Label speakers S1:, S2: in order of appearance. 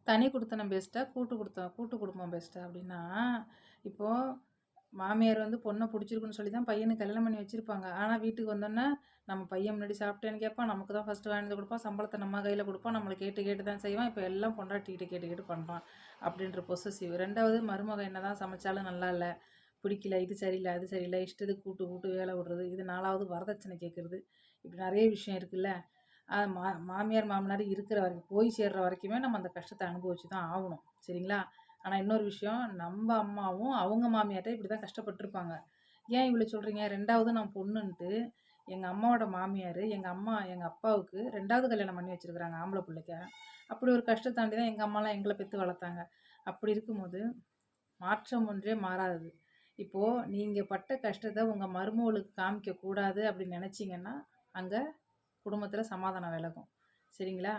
S1: தனி குடித்தனம் பெஸ்ட்டா? கூட்டு குடும்பம் பெஸ்ட்டா? அப்படின்னா, இப்போ மாமியார் வந்து பொண்ண புடிச்சிருக்குன்னு சொல்லி தான் பையனுக்கு கல்யாணம் பண்ணி வச்சிருப்பாங்க. ஆனா வீட்டுக்கு வந்தோன்னே, நம்ம பையன் முன்னாடி சாப்பிட்டியான்னு கேட்பான். நமக்கு தான் ஃபர்ஸ்ட்டு வாங்கிட்டு வந்து குடுப்பான். சம்பளத்த நம்ம கையில குடுப்பான். நம்மள கேட்டு கேட்டு தான் செய்வான். இப்ப எல்லாம் பொண்டாட்டிகிட்ட கேட்டு கேட்டு பண்றான். அப்படின்ற பொசசிவ். 2வது மருமக என்னதான் சமைச்சாலும் நல்லா இல்ல. பிடிக்கல. இது சரியில்ல, அது சரியில்ல. இஷ்டத்துக்கு கூட்டு கூட்டு வேல விடுறது. இது 4வது வரதட்சணை கேட்கறது. இப்படி நெறைய விஷயம் இருக்குல்ல. மாமியார், மாமனார் இருக்கிற வரைக்கும் போய் சேர்ற வரைக்குமே நம்ம அந்த கஷ்டத்த அனுபவிச்சு தான் ஆவணும். சரிங்களா? ஆனா இன்னொரு விஷயம், நம்ப அம்மாவும் அவங்க மாமியார்ட்ட இப்படி தான் கஷ்டப்பட்டுருப்பாங்க. ஏன் இவ்வளோ சொல்றீங்க? 2வது நான் பொண்ணுன்ட்டு, எங்க அம்மாவோட மாமியாரு, எங்க அப்பாவுக்கு 2வது கல்யாணம் பண்ணி வச்சிருக்கிறாங்க ஆம்பள புள்ளைக்க. அப்படி ஒரு கஷ்டத்தாண்டி தான் எங்க அம்மாலாம் எங்கள பெத்து வளர்த்தாங்க. அப்படி இருக்கும்போது, மாற்றம் ஒன்றே மாறாதது. இப்போ நீங்க பட்ட கஷ்டத்த உங்க மருமகளுக்கு காமிக்க கூடாது அப்படின்னு நெனச்சீங்கன்னா, அங்க குடும்பத்தில சமாதானம் விலகும். சரிங்களா?